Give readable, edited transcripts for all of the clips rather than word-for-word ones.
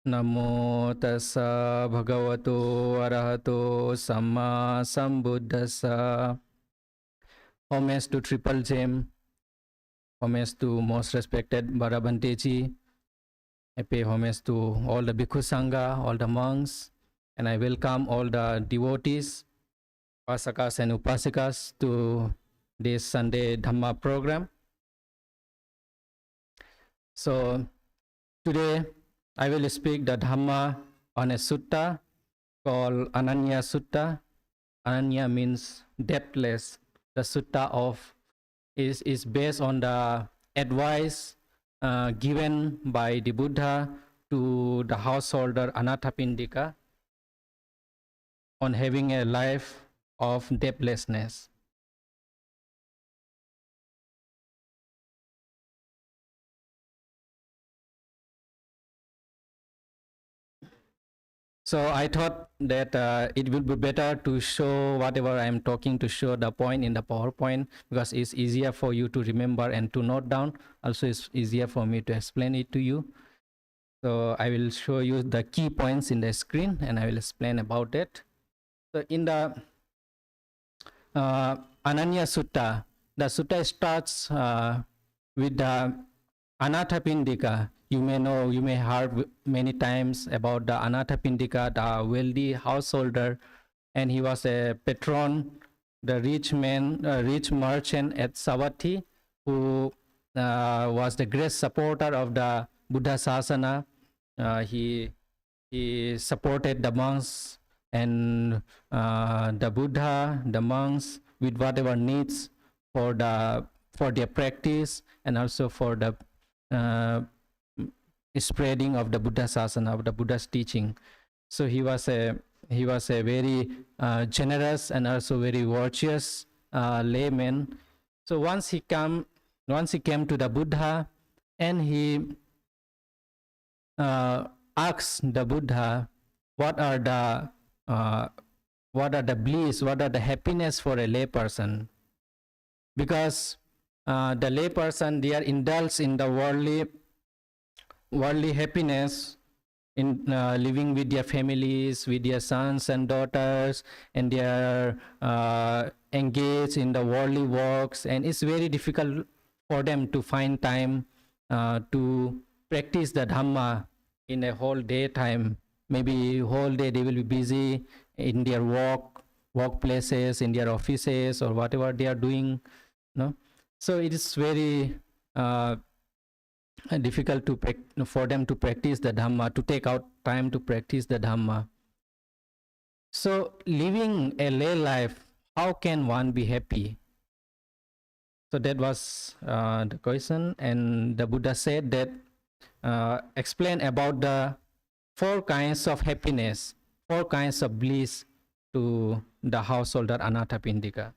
Namo tassa bhagavato arahato samma sambuddhassa. Homage to Triple Gem. Homage to most respected Bhanteji. I pay homage to all the Bhikkhu Sangha, all the monks, and I welcome all the devotees, Upasakas and Upasikas to this Sunday Dhamma program. So today I will speak the Dhamma on a sutta called Ananya Sutta. Ananya means debtless. The sutta is based on the advice given by the Buddha to the householder Anathapindika on having a life of debtlessness. So I thought that it will be better to show whatever I am talking, to show the point in the PowerPoint, because it's easier for you to remember and to note down. Also, it's easier for me to explain it to you. So I will show you the key points in the screen and I will explain about it. So in the Ananya Sutta, the sutta starts with the Anathapindika. You may know, you may heard many times about the Anathapindika, the wealthy householder, and he was a patron, the rich man, rich merchant at Savatthi, who was the great supporter of the Buddha Sasana. He supported the monks and the Buddha, the monks, with whatever needs for their practice and also for the spreading of the Buddha Sasana, of the Buddha's teaching. So he was a very generous and also very virtuous layman. So once he came to the Buddha, and he asked the Buddha, what are the bliss, what are the happiness for a lay person? Because the lay person, they are indulged in the worldly happiness in living with their families, with their sons and daughters, and they are engaged in the worldly works, and it's very difficult for them to find time to practice the Dhamma in a whole day time. Maybe whole day they will be busy in their workplaces, in their offices, or whatever they are doing. No, so it is very difficult for them to practice the Dhamma, to take out time to practice the Dhamma. So living a lay life, how can one be happy? So that was the question, and the Buddha said that explain about the 4 kinds of happiness, 4 kinds of bliss to the householder Anathapindika.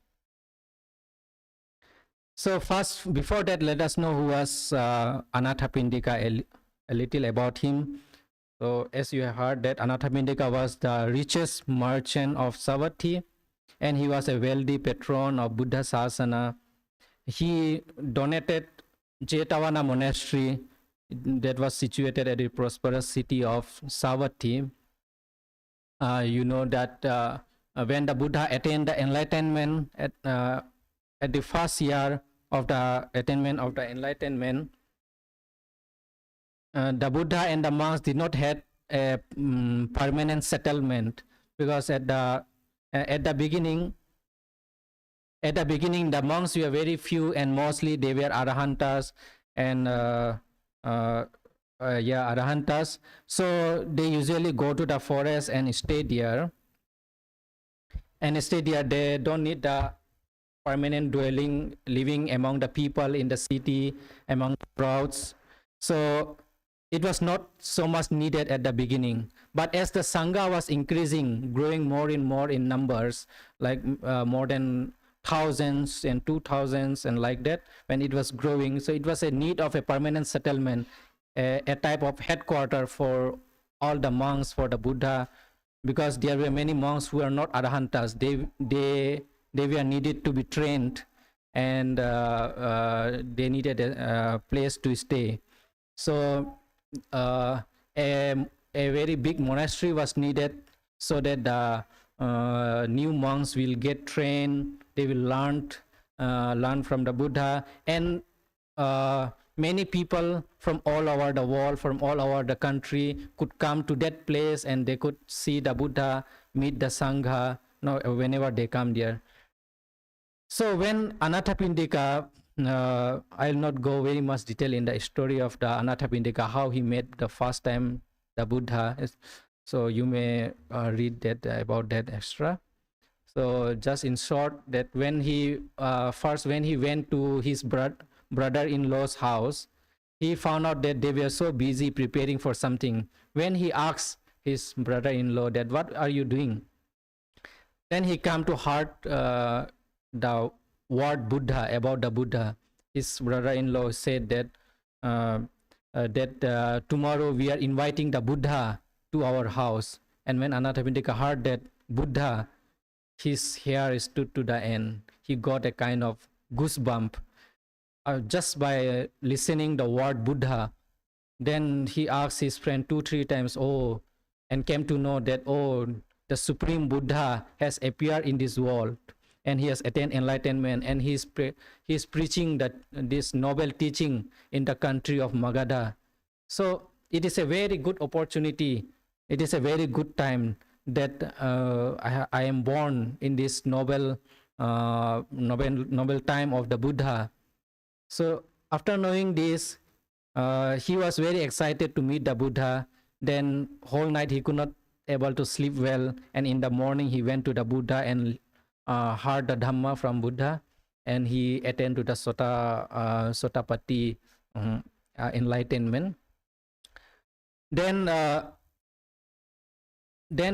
So first, before that, let us know who was Anathapindika, a little about him. So as you have heard, that Anathapindika was the richest merchant of Savatthi, and he was a wealthy patron of Buddha Sasana. He donated Jetavana monastery that was situated at the prosperous city of Savatthi. You know that when the Buddha attained the enlightenment at the first year of the attainment of the enlightenment, the Buddha and the monks did not have a permanent settlement, because at the beginning the monks were very few, and mostly they were arahantas and arahantas. So they usually go to the forest and stay there. They don't need the permanent dwelling, living among the people in the city, among the crowds. So it was not so much needed at the beginning. But as the Sangha was increasing, growing more and more in numbers, like more than thousands and 2000s and like that, when it was growing, so it was a need of a permanent settlement, a type of headquarter for all the monks, for the Buddha, because there were many monks who are not arahantas. They were needed to be trained, and they needed a place to stay. So a a very big monastery was needed so that the new monks will get trained, they will learn from the Buddha, and many people from all over the world, from all over the country could come to that place and they could see the Buddha, meet the Sangha, whenever they come there. So when Anathapindika, I'll not go very much detail in the story of the Anathapindika, how he met the first time the Buddha. So you may read that about that extra. So just in short, that when he when he went to his brother-in-law's house, he found out that they were so busy preparing for something. When he asked his brother-in-law that, what are you doing? Then he come to heart the word Buddha, about the Buddha. His brother-in-law said that tomorrow we are inviting the Buddha to our house. And when Anathapindika heard that Buddha, his hair stood to the end. He got a kind of goosebump just by listening the word Buddha. Then he asked his friend 2-3 times, and came to know that, the Supreme Buddha has appeared in this world and he has attained enlightenment, and he's preaching this noble teaching in the country of Magadha. So it is a very good opportunity. It is a very good time that I am born in this noble time of the Buddha. So after knowing this, he was very excited to meet the Buddha. Then whole night he could not able to sleep well, and in the morning he went to the Buddha and heard the Dhamma from Buddha, and he attained to the Sotapatti enlightenment. Then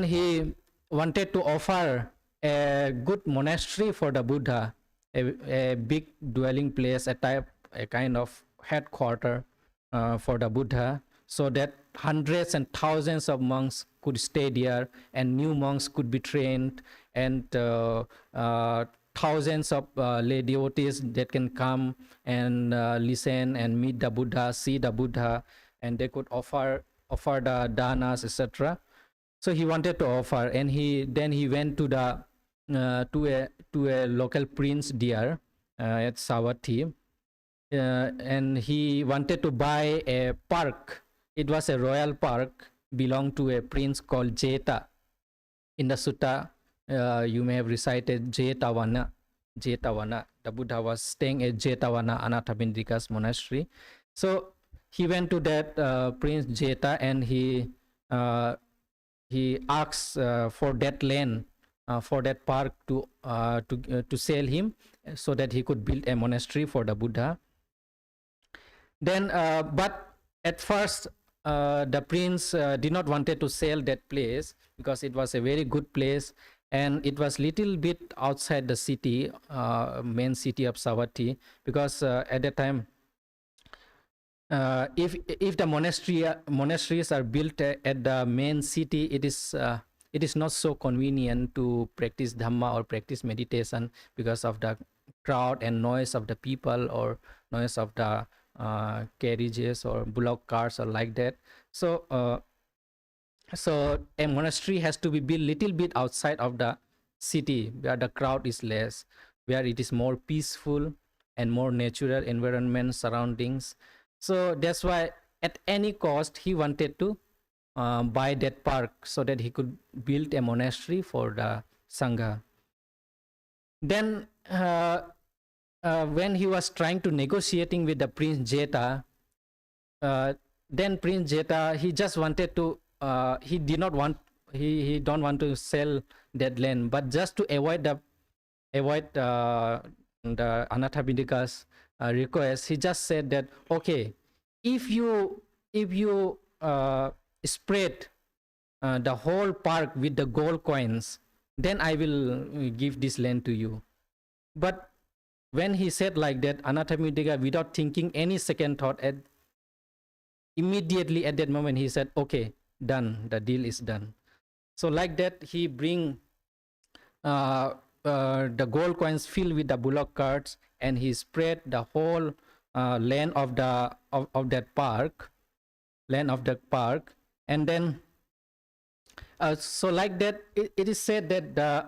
he wanted to offer a good monastery for the Buddha, a big dwelling place, a kind of headquarter for the Buddha, so that hundreds and thousands of monks could stay there, and new monks could be trained, and thousands of lay devotees that can come and listen and meet the Buddha, see the Buddha, and they could offer the danas, etc. So he wanted to offer, and then he went to the to a local prince there at Savatthi, and he wanted to buy a park. It was a royal park, belonged to a prince called Jeta. In the Sutta, you may have recited Jetavana. The Buddha was staying at Jetavana, Anathapindika's monastery. So he went to that Prince Jeta, and he asked for that land, for that park to sell him, so that he could build a monastery for the Buddha. Then, but at first, the prince did not wanted to sell that place, because it was a very good place, and it was little bit outside the city, main city of Savatthi, because at that time, if the monasteries are built at the main city, it is not so convenient to practice Dhamma or practice meditation, because of the crowd and noise of the people, or noise of the carriages or bullock cars or like that. So a monastery has to be built little bit outside of the city, where the crowd is less, where it is more peaceful and more natural environment surroundings. So that's why at any cost he wanted to buy that park, so that he could build a monastery for the Sangha. Then when he was trying to negotiating with the Prince Jeta, then Prince Jeta, he just wanted to, he don't want to sell that land, but just to avoid the Anathapindika's request, he just said that, okay, if you spread the whole park with the gold coins, then I will give this land to you. But when he said like that, Anathapindika, without thinking any second thought, immediately at that moment he said, okay, done, the deal is done. So like that, he bring the gold coins filled with the bullock carts, and he spread the whole land of that park, and then So like that, it is said that the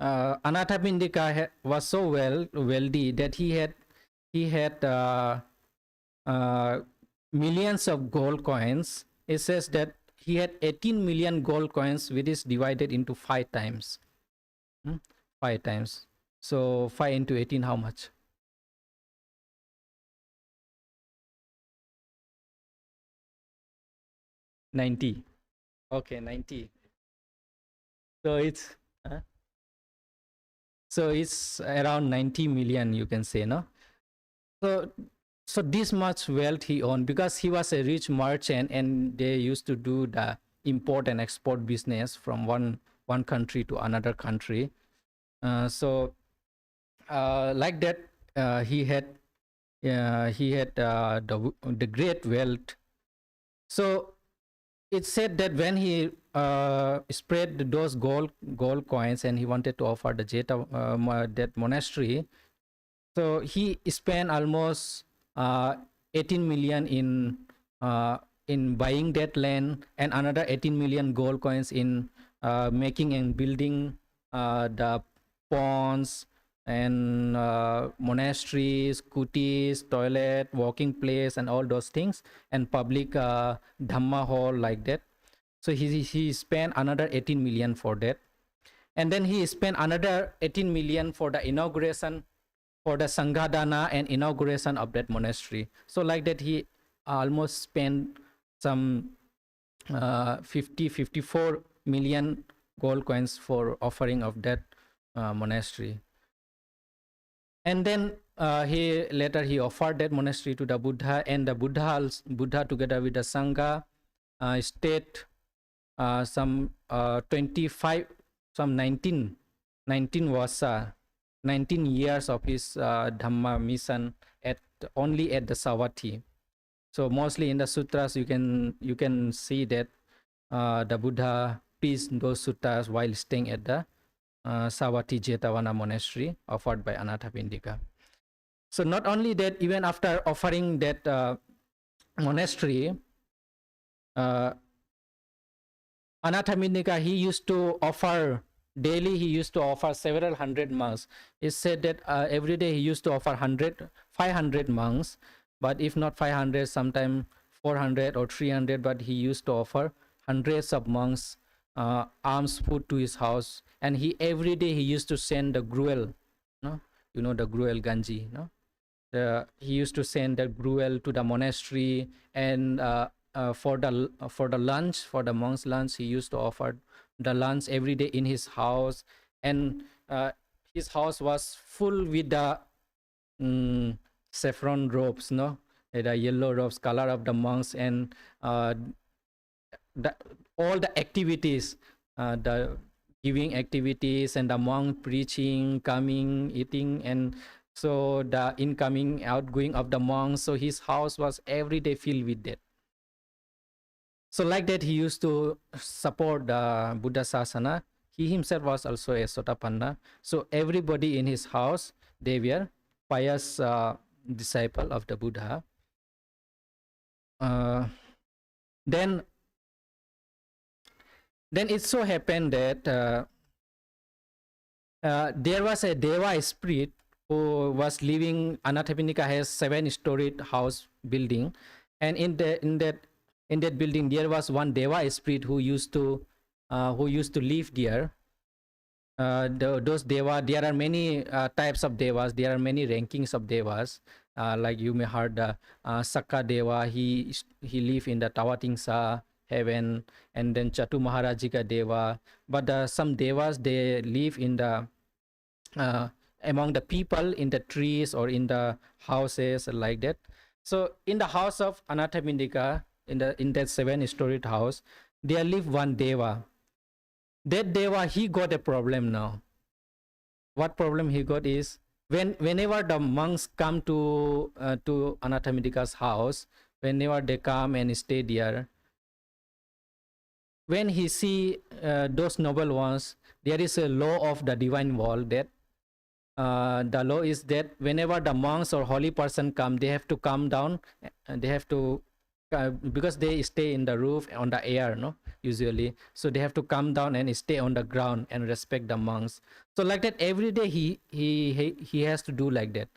Anathapindika was so wealthy that he had uh, millions of gold coins. It says that he had 18 million gold coins, which is divided into 5 times. 5 times. So 5 into 18, how much? 90. Okay, 90. So it's uh, so it's around 90 million, you can say, no? So so this much wealth he owned because he was a rich merchant, and they used to do the import and export business from one country to another country. So like that, he had the great wealth. So it's said that when he spread those gold coins and he wanted to offer the that monastery, so he spent almost 18 million in buying that land, and another 18 million gold coins in making and building the ponds and monasteries, kutis, toilet, walking place, and all those things, and public Dhamma hall like that. So he spent another 18 million for that, and then he spent another 18 million for the inauguration, for the Sanghadana and inauguration of that monastery. So like that, he almost spent some 54 million gold coins for offering of that monastery. And then he offered that monastery to the Buddha, and the Buddha together with the Sangha stayed some 25, some 19 vasa, 19 years of his Dhamma mission only at the Savatthi. So mostly in the sutras you can see that the Buddha preached those suttas while staying at the Savatthi Jetavana monastery offered by Anathapindika. So not only that, even after offering that monastery, Anathapindika, he used to offer daily. He used to offer several hundred monks. It's said that every day he used to offer 500 monks, but if not 500, sometime 400 or 300. But he used to offer hundreds of monks alms food to his house, and every day he used to send the gruel, no, the gruel ganji, no. He used to send the gruel to the monastery, and for the lunch, for the monks' lunch, he used to offer the lunch every day in his house, and his house was full with the saffron robes, no, the yellow robes, color of the monks, and all the activities, the giving activities, and the monk preaching, coming, eating, and so the incoming, outgoing of the monks. So his house was every day filled with that. So like that, he used to support the Buddha Sasana. He himself was also a Sotapanna. So everybody in his house, they were pious disciple of the Buddha. Then it so happened that there was a Deva spirit who was living. Anathapindika has 7-storied house building, and in that building there was one Deva spirit who used to live there. Those Deva, there are many types of Devas. There are many rankings of Devas. Like you may heard Sakka Deva. He live in the Tawatingsa heaven, and then Chatu Maharajika Deva. But some Devas, they live in the among the people, in the trees or in the houses like that. So in the house of Anathapindika, in that 7-storied house, there lived one Deva. That Deva, he got a problem now. What problem he got is, whenever the monks come to Anathapindika's house, whenever they come and stay there, when he see those noble ones, there is a law of the divine wall that the law is that whenever the monks or holy person come, they have to come down, and they have to because they stay in the roof, on the air, no, usually. So they have to come down and stay on the ground and respect the monks. So like that, every day he has to do like that.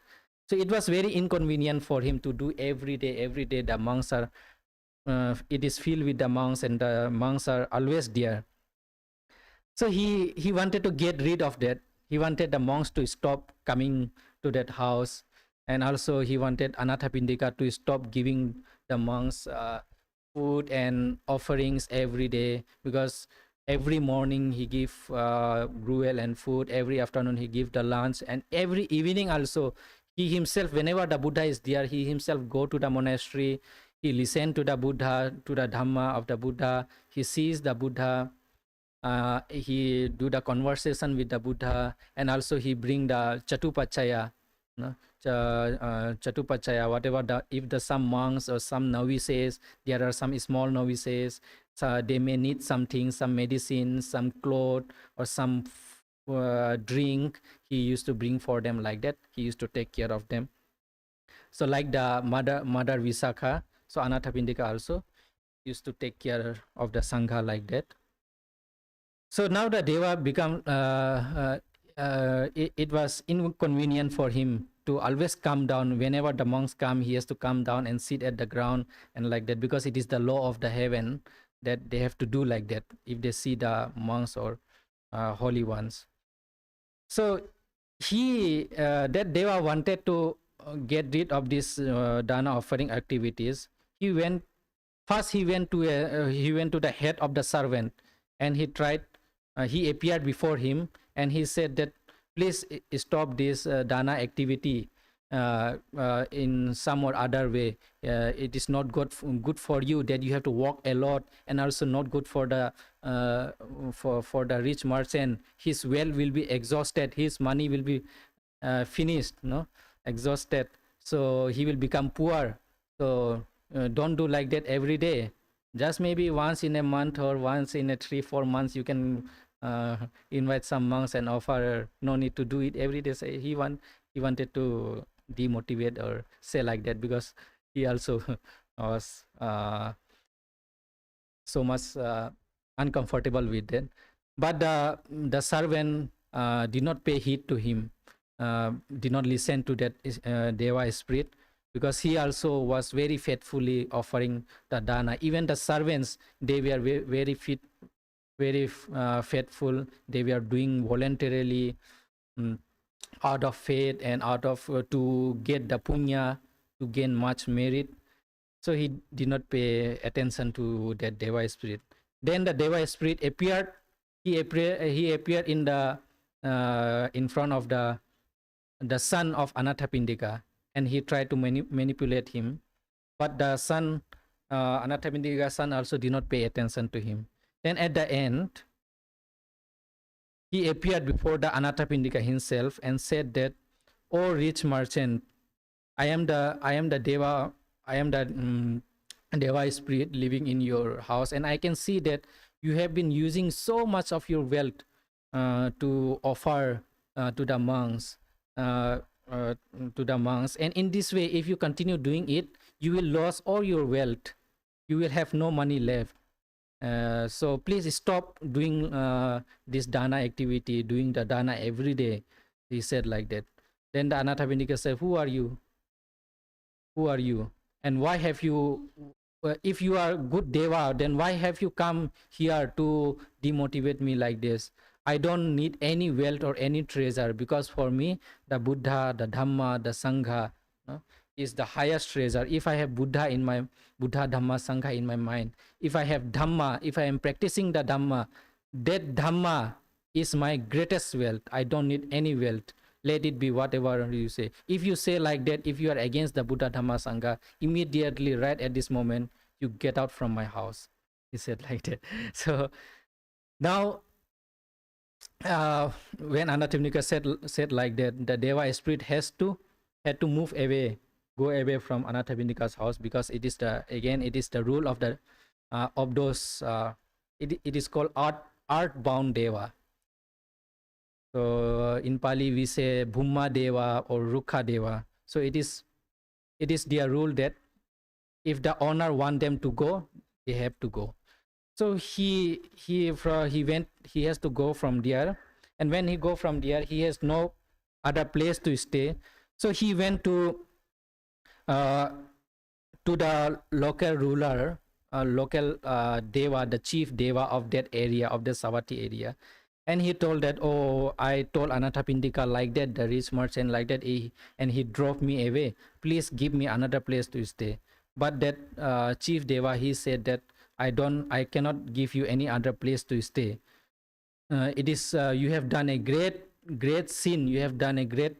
So it was very inconvenient for him to do every day. Every day the monks are, it is filled with the monks, and the monks are always there. So he wanted to get rid of that. He wanted the monks to stop coming to that house, and also he wanted Anathapindika to stop giving the monks food and offerings every day, because every morning he give gruel and food, every afternoon he give the lunch, and every evening also he himself, whenever the Buddha is there, he himself go to the monastery, he listen to the Buddha, to the Dhamma of the Buddha, he sees the Buddha, he do the conversation with the Buddha, and also he bring the Chatupachaya, no? Chatupachaya, whatever the, if the some monks or some novices, there are some small novices, so they may need something, some medicine, some cloth, or some drink, he used to bring for them like that. He used to take care of them. So like the mother Visakha, so Anathapindika also used to take care of the Sangha like that. So now the Deva become, it was inconvenient for him to always come down. Whenever the monks come, he has to come down and sit at the ground and like that, because it is the law of the heaven that they have to do like that if they see the monks or holy ones. So that Deva wanted to get rid of this dana offering activities. He went to the head of the servant, and he tried. He appeared before him, and he said that, please stop this dana activity in some or other way. It is not good for you that you have to walk a lot, and also not good for the rich merchant. His well will be exhausted, his money will be finished, no, exhausted, so he will become poor. So don't do like that every day. Just maybe once in a month or once in a 3-4 months you can invite some monks and offer. No need to do it every day. So he wanted to demotivate or say like that, because he also was so much uncomfortable with it. But the servant did not pay heed to him, did not listen to that Deva spirit, because he also was very faithfully offering the dana. Even the servants, they were very faithful. They were doing voluntarily, out of faith and out of to get the punya, to gain much merit. So he did not pay attention to that Deva spirit. Then the Deva spirit appeared. He appeared in the in front of the son of Anathapindika, and he tried to manipulate him. But the son, Anathapindika's son, also did not pay attention to him. Then at the end, he appeared before the Anathapindika himself and said that, "O rich merchant, I am the Deva. I am the Deva spirit living in your house, and I can see that you have been using so much of your wealth to offer to the monks, and in this way, if you continue doing it, you will lose all your wealth. You will have no money left. So please stop doing this dana activity, doing the dana every day." He said like that. Then the Anathapindika said, "Who are you? Who are you? And why have you, if you are good Deva, then why have you come here to demotivate me like this? I don't need any wealth or any treasure, because for me, the Buddha, the Dhamma, the Sangha is the highest treasure. If I have Buddha, Dhamma, Sangha in my mind, if I have Dhamma, if I am practicing the Dhamma, that Dhamma is my greatest wealth. I don't need any wealth. Let it be whatever you say. If you say like that, if you are against the Buddha, Dhamma, Sangha, immediately, right at this moment, you get out from my house." He said like that. So now, when Anathapindika said like that, the Deva spirit had to move away, go away from Anathapindika's house, because it is the rule of the of those. It is called art bound Deva. So in Pali we say Bhumma Deva or Rukha Deva. So it is their rule that if the owner want them to go, they have to go. So he has to go from there, and when he go from there, he has no other place to stay. So he went uh, to the local ruler, local Deva, the chief Deva of that area, of the Savatthi area. And he told that, oh, I told Anathapindika like that, the rich merchant like that, and he drove me away. Please give me another place to stay. But that chief Deva, he said that I cannot give you any other place to stay. It is you have done a great sin. You have done a great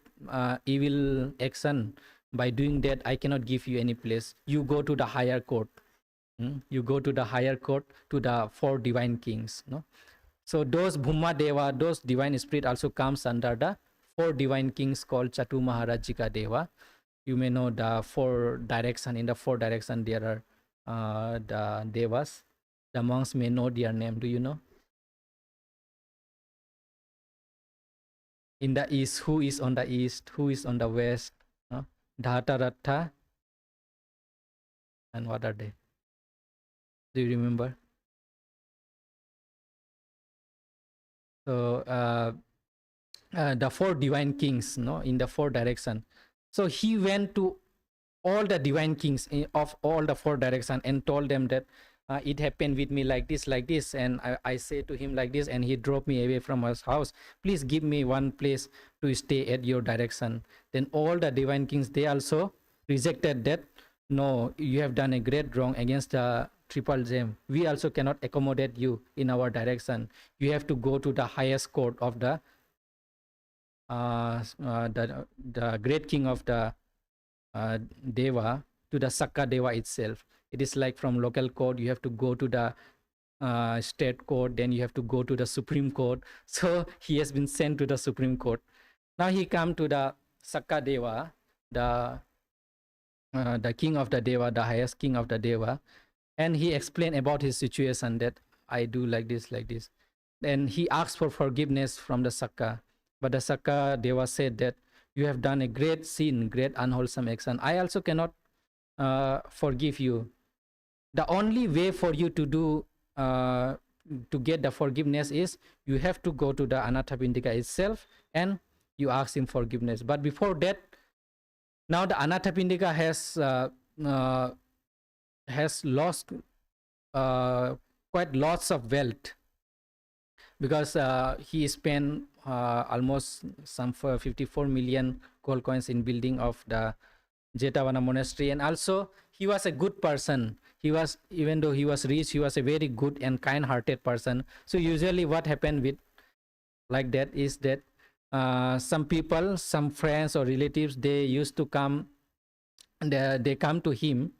evil action. By doing that, I cannot give you any place. You go to the higher court. You go to the higher court, to the four divine kings. No, so those Bhumma Deva, those divine spirit also comes under the four divine kings called Chatu Maharajika Deva. You may know the four direction. In the four direction there are the Devas. The monks may know their name. Do you know? In the east, who is on the east, who is on the west? No? Dhataratha, and what are they? Do you remember? So the four divine kings, no, in the four direction. So he went to all the divine kings of all the four direction and told them that it happened with me like this, and I say to him like this, and he drove me away from his house. Please give me one place to stay at your direction. Then all the divine kings, they also rejected that. No, you have done a great wrong against the triple gem. We also cannot accommodate you in our direction. You have to go to the highest court of the great king of the Deva, to the Sakka Deva itself. It is like from local court, you have to go to the state court, then you have to go to the Supreme Court. So he has been sent to the Supreme Court. Now he come to the Sakka Deva, the king of the Deva, the highest king of the Deva, and he explained about his situation, that I do like this. Then he asked for forgiveness from the Sakka, but the Sakka Deva said that you have done a great sin, great unwholesome action. I also cannot forgive you. The only way for you to do to get the forgiveness is you have to go to the Anathapindika itself and you ask him forgiveness. But before that, now the Anathapindika has lost quite lots of wealth, because he spent almost some 54 million gold coins in building of the Jetavana monastery. And also he was a good person. He was, even though he was rich, he was a very good and kind-hearted person. So usually what happened with like that is that some people, some friends or relatives, they used to come, and they come to him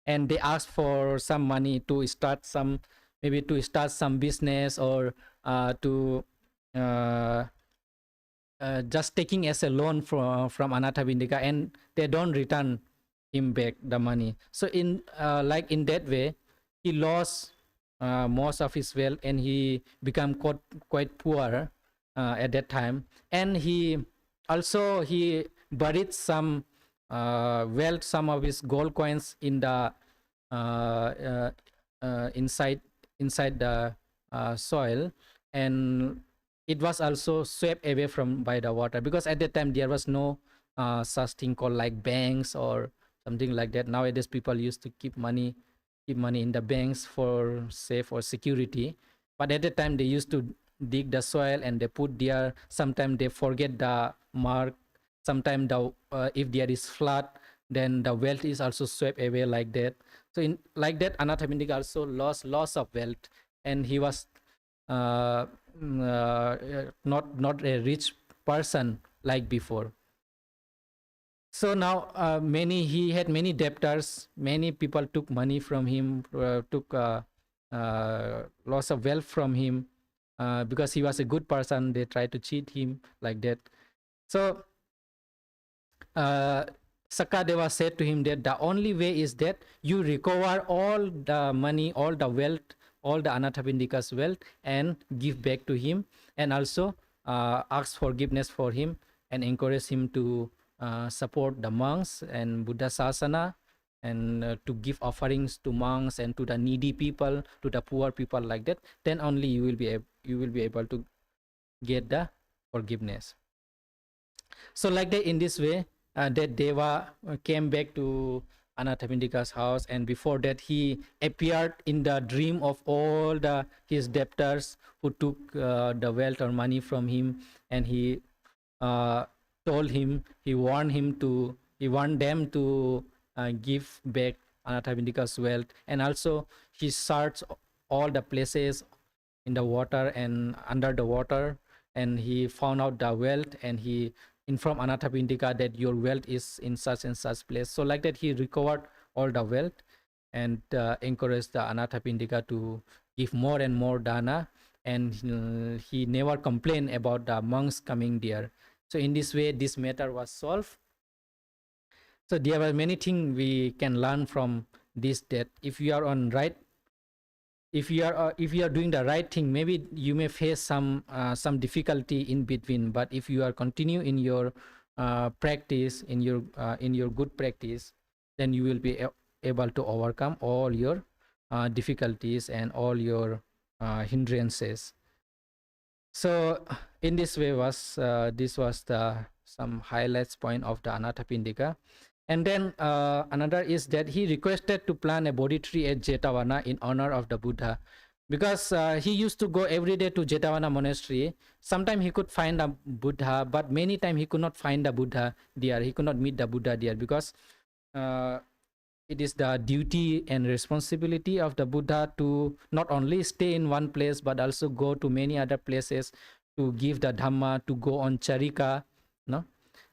and they ask for some money to start some, maybe to start some business, or to just taking as a loan from Anathapindika, and they don't return him back the money. So in like in that way, he lost most of his wealth, and he became quite poor at that time. And he buried some wealth, some of his gold coins in the inside the soil, and it was also swept away by the water, because at that time there was no such thing called like banks or something like that. Nowadays people used to keep money in the banks for safe or security, but at that time they used to dig the soil and they put there. Sometimes they forget the mark. Sometimes if there is flood, then the wealth is also swept away like that. So in like that, Anathapindika also loss of wealth, and he was not a rich person like before. So now he had many debtors. Many people took money from him, took loss of wealth from him, because he was a good person. They tried to cheat him like that. So Sakadeva said to him that the only way is that you recover all the money, all the wealth, all the Anathapindika's wealth, and give back to him, and also ask forgiveness for him, and encourage him to support the monks and Buddha Sasana, and to give offerings to monks and to the needy people, to the poor people, like that, then only you will be able to get the forgiveness. So like that, in this way, that Deva came back to Anathapindika's house, and before that he appeared in the dream of all his debtors who took the wealth or money from him, and he told him, he warned them to give back Anathapindika's wealth, and also he searched all the places in the water and under the water, and he found out the wealth, and he informed Anathapindika that your wealth is in such and such place. So like that, he recovered all the wealth and encouraged the Anathapindika to give more and more dana, and he never complained about the monks coming there. So in this way, this matter was solved. So there are many things we can learn from this, that if you are on right, if you are doing the right thing, maybe you may face some difficulty in between, but if you are continue in your practice, in your good practice, then you will be able to overcome all your difficulties and all your hindrances. So in this way this was the some highlights point of the Anathapindika. And then another is that he requested to plant a Bodhi tree at Jetavana in honor of the Buddha, because he used to go every day to Jetavana monastery. Sometimes he could find a Buddha, but many times he could not find the Buddha there. He could not meet the Buddha there, because it is the duty and responsibility of the Buddha to not only stay in one place, but also go to many other places to give the Dhamma, to go on Charika, no?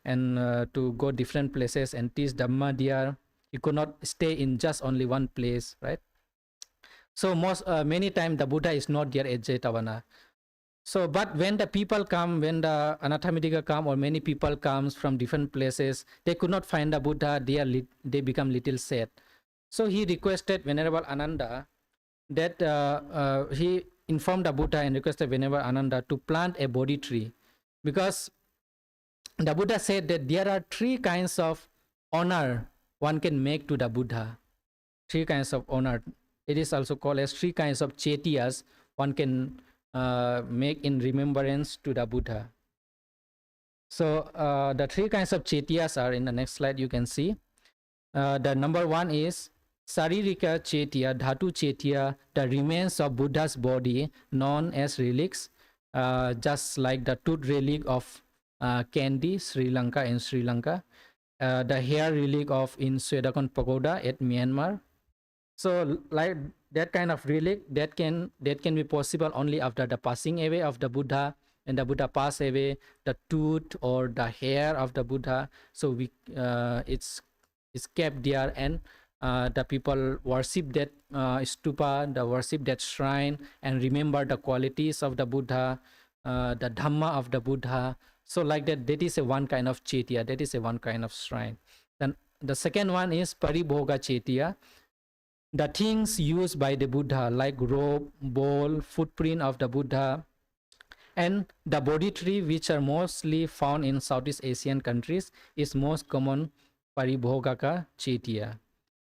And to go different places and teach Dhamma there. You could not stay in just only one place, right? So many times the Buddha is not there at Jetavana. So, but when the people come, when the Anathapindika come, or many people comes from different places, they could not find the Buddha. They become little sad. So he requested Venerable Ananda that he informed the Buddha and requested Venerable Ananda to plant a Bodhi tree, because the Buddha said that there are three kinds of honor one can make to the Buddha. Three kinds of honor. It is also called as three kinds of chetiyas one can make in remembrance to the Buddha. So the three kinds of chetiyas are in the next slide. You can see the number one is Saririka Chetya, Dhatu Chetya, the remains of Buddha's body known as relics, just like the tooth relic of Kandy, Sri Lanka, in Sri Lanka, the hair relic of in Swedagon Pagoda at Myanmar. So like that kind of relic that can be possible only after the passing away of the Buddha. When the Buddha pass away, the tooth or the hair of the Buddha, so we it's kept there, and the people worship that stupa, the worship that shrine, and remember the qualities of the Buddha, the Dhamma of the Buddha. So like that, that is a one kind of chetya, that is a one kind of shrine. Then the second one is Paribhoga Chetya, the things used by the Buddha, like robe, bowl, footprint of the Buddha, and the Bodhi tree, which are mostly found in Southeast Asian countries, is most common Paribhogaka Chetya.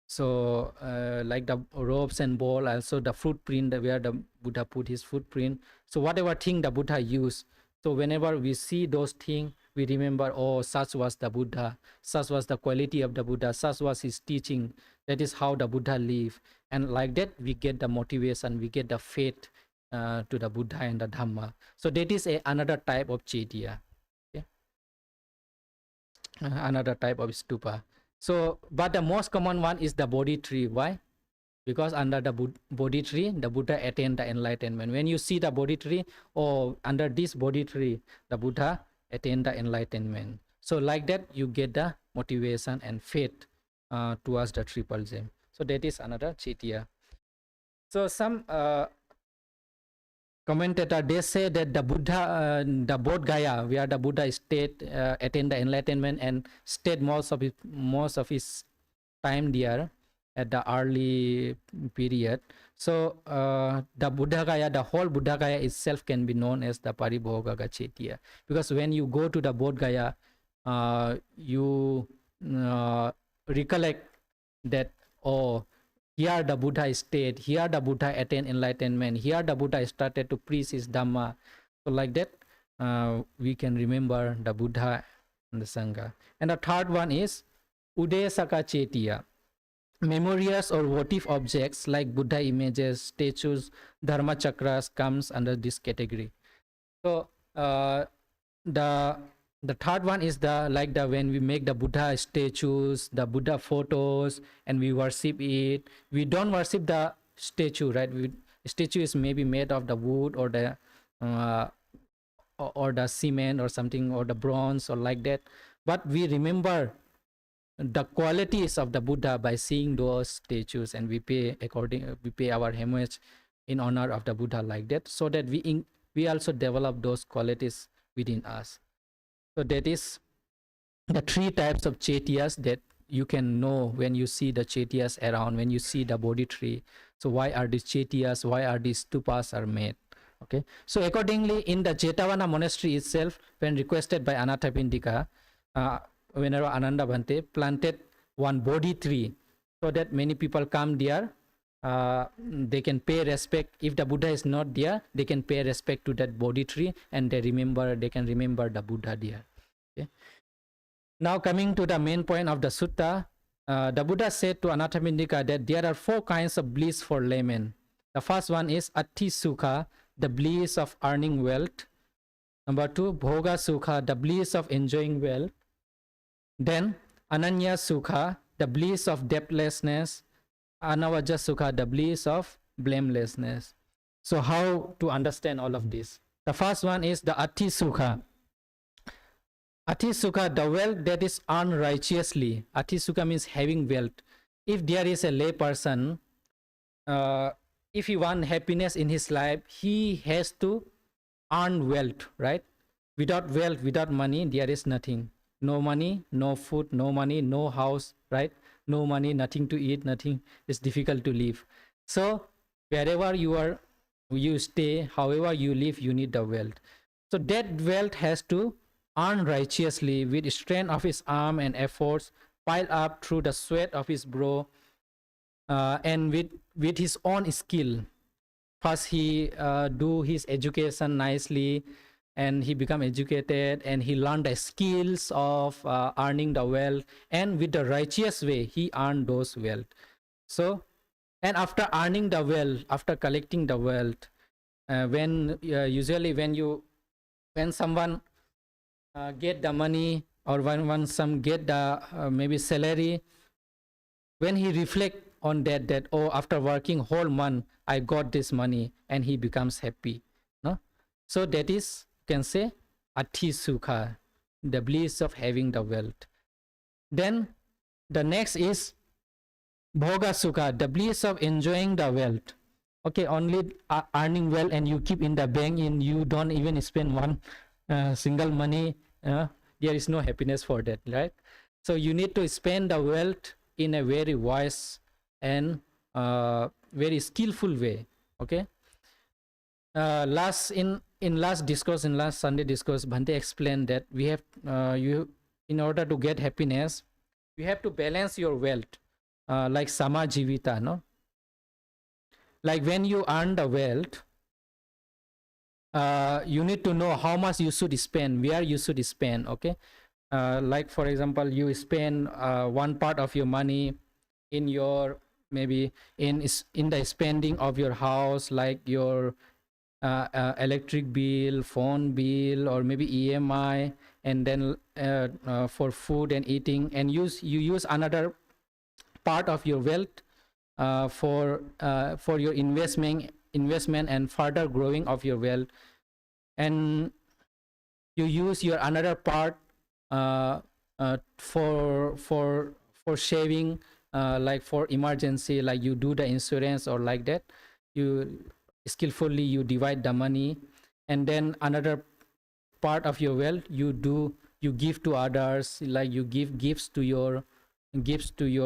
So like the robes and bowl, also the footprint where the Buddha put his footprint. So whatever thing the Buddha used, so whenever we see those things, we remember, oh, such was the Buddha, such was the quality of the Buddha, such was his teaching, that is how the Buddha lived. And like that, we get the motivation, we get the faith to the Buddha and the Dhamma. So that is another type of chetya, okay? Another type of stupa. So, but the most common one is the Bodhi tree. Why? Because under the Bodhi tree, the Buddha attained the enlightenment. When you see the Bodhi tree, or under this Bodhi tree, the Buddha attained the enlightenment. So like that, you get the motivation and faith towards the triple gem. So that is another chetya. So some commentator, they say that the Buddha, the Bodh Gaya, where the Buddha stayed, attained the enlightenment and stayed most of his time there at the early period. So the Buddha Gaya, the whole Buddha Gaya itself can be known as the Paribhogaga Chetya, because when you go to the Bodh Gaya, you recollect that, oh, here the Buddha stayed, here the Buddha attained enlightenment, here the Buddha started to preach his Dhamma. So like that, we can remember the Buddha and the Sangha. And the third one is Udesaka Chetiya. Memorials or votive objects like Buddha images, statues, Dharma chakras comes under this category. So the third one is the when we make the Buddha statues, the Buddha photos, and we worship it. We don't worship the statue, right? Statue is maybe made of the wood or the cement or something, or the bronze or like that. But we remember the qualities of the Buddha by seeing those statues, and we pay our homage in honor of the Buddha like that, so that we also develop those qualities within us. So that is the three types of chetiyas that you can know when you see the chetiyas around, when you see the Bodhi tree. So why are these chetiyas, why are these stupas are made? Okay, so accordingly, in the Jetavana monastery itself, when requested by Anathapindika, whenever Ananda Bhante planted one Bodhi tree, so that many people come there, they can pay respect. If the Buddha is not there, they can pay respect to that Bodhi tree, and they can remember the Buddha there. Okay. Now coming to the main point of the sutta, the Buddha said to Anathapindika that there are 4 kinds of bliss for laymen. The first one is Ati Sukha, the bliss of earning wealth. Number 2, Bhoga Sukha, the bliss of enjoying wealth. Then Ananya Sukha, the bliss of debtlessness. Anavaja Sukha, the bliss of blamelessness. So how to understand all of this? The first one is the Ati Sukha. Ati Sukha, the wealth that is earned righteously. Ati Sukha means having wealth. If there is a lay person, if he wants happiness in his life, he has to earn wealth, right? Without wealth, without money, there is nothing. No money, no food, no money, no house, right? No money, nothing to eat, nothing. It's difficult to live. So wherever you stay, however you live, you need the wealth. So that wealth has to earn righteously with strength of his arm and efforts, piled up through the sweat of his brow, and with his own skill. First he do his education nicely, and he become educated, and he learned the skills of earning the wealth, and with the righteous way he earned those wealth. So, and after earning the wealth, after collecting the wealth, usually when someone get the money, or when some get the maybe salary, when he reflect on that oh, after working whole month I got this money, and he becomes happy, no? So that is, can say, Ati Sukha, the bliss of having the wealth. Then the next is Bhoga Sukha, the bliss of enjoying the wealth. Okay, only earning wealth and you keep in the bank, and you don't even spend one single money, there is no happiness for that, right? So you need to spend the wealth in a very wise and very skillful way. Okay. Last Sunday discourse, Bhante explained that we have in order to get happiness, you have to balance your wealth, like samajivita, no? Like when you earn the wealth, you need to know how much you should spend, where you should spend. Okay. Like for example, you spend one part of your money in your, maybe in the spending of your house, like your electric bill, phone bill, or maybe EMI, and then for food and eating, and you use another part of your wealth for your investment and further growing of your wealth, and you use your another part for saving, like for emergency, like you do the insurance or like that. You skillfully you divide the money, and then another part of your wealth you give to others, like you give gifts to your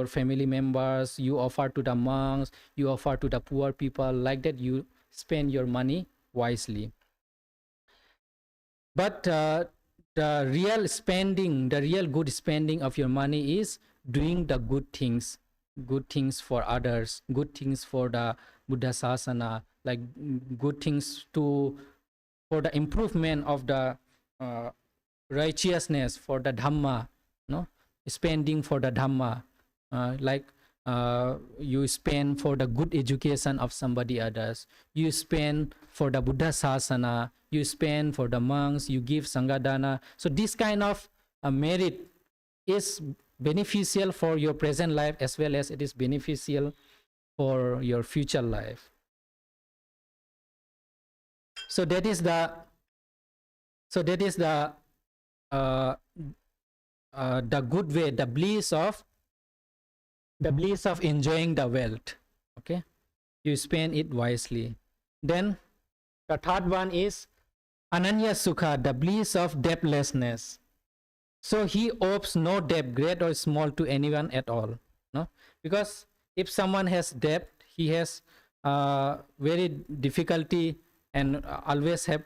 family members, you offer to the monks, you offer to the poor people, like that. You spend your money wisely. But the real good spending of your money is doing the good things, good things for others, good things for the Buddha Sasana, like good things for the improvement of the uh, righteousness, for the Dhamma, no, spending for the Dhamma, like you spend for the good education of somebody others, you spend for the Buddha Sasana, you spend for the monks, you give Sanghadana. So this kind of merit is beneficial for your present life as well as it is beneficial for your future life. So that is the uh, the good way, the bliss of enjoying the wealth. Okay, you spend it wisely. Then the third one is Ananya Sukha, the bliss of debtlessness. So he owes no debt, great or small, to anyone at all. No, because if someone has debt, he has very difficulty and always have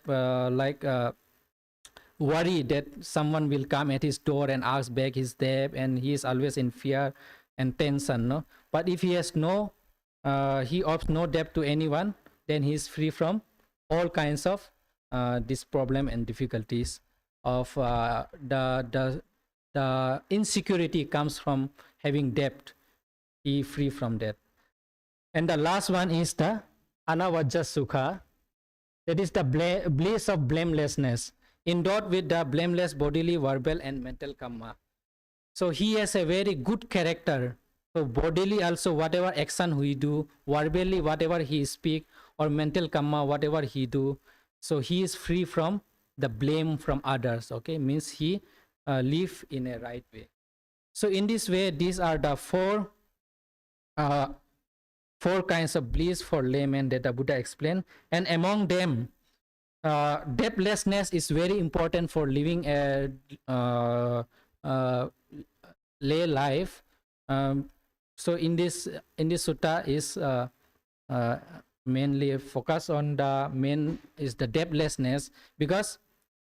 worry that someone will come at his door and ask back his debt, and he is always in fear and tension. No, but if he has he owes no debt to anyone, then he is free from all kinds of this problem and difficulties of the insecurity comes from having debt. He free from that. And the last one is the Anavajja Sukha, that is the bliss of blamelessness, endowed with the blameless bodily, verbal and mental karma. So he has a very good character. So bodily also, whatever action he do, verbally whatever he speak, or mental karma whatever he do, so he is free from the blame from others. Okay, means he live in a right way. So in this way, these are the four kinds of bliss for laymen that the Buddha explained, and among them debtlessness is very important for living a lay life. So in this sutta is mainly focus on the main is the debtlessness, because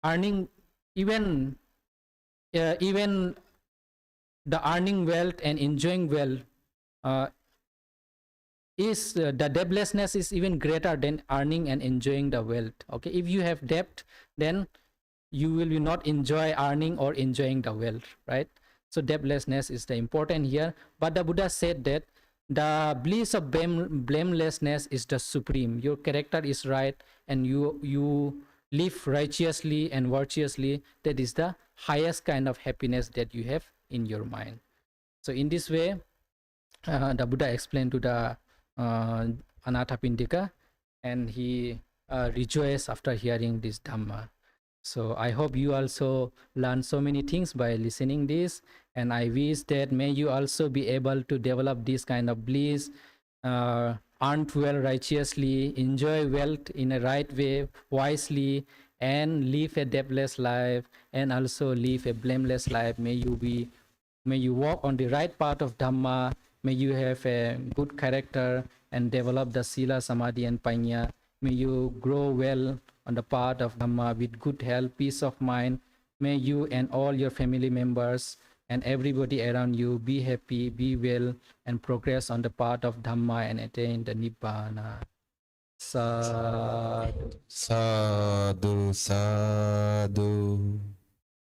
earning even the earning wealth and enjoying wealth is the debtlessness is even greater than earning and enjoying the wealth. Okay, if you have debt, then you will not enjoy earning or enjoying the wealth, right? So debtlessness is the important here. But the Buddha said that the bliss of blamelessness is the supreme. Your character is right and you live righteously and virtuously. That is the highest kind of happiness that you have in your mind. So in this way, the Buddha explained to the Anathapindika, and he rejoiced after hearing this Dhamma. So I hope you also learn so many things by listening this, and I wish that may you also be able to develop this kind of bliss, earn well righteously, enjoy wealth in a right way, wisely, and live a debtless life, and also live a blameless life. May you walk on the right path of Dhamma. May you have a good character and develop the Sila, Samadhi, and Panya. May you grow well on the path of Dhamma with good health, peace of mind. May you and all your family members and everybody around you be happy, be well, and progress on the path of Dhamma and attain the Nibbana. Sadhu. Sadhu, sadhu.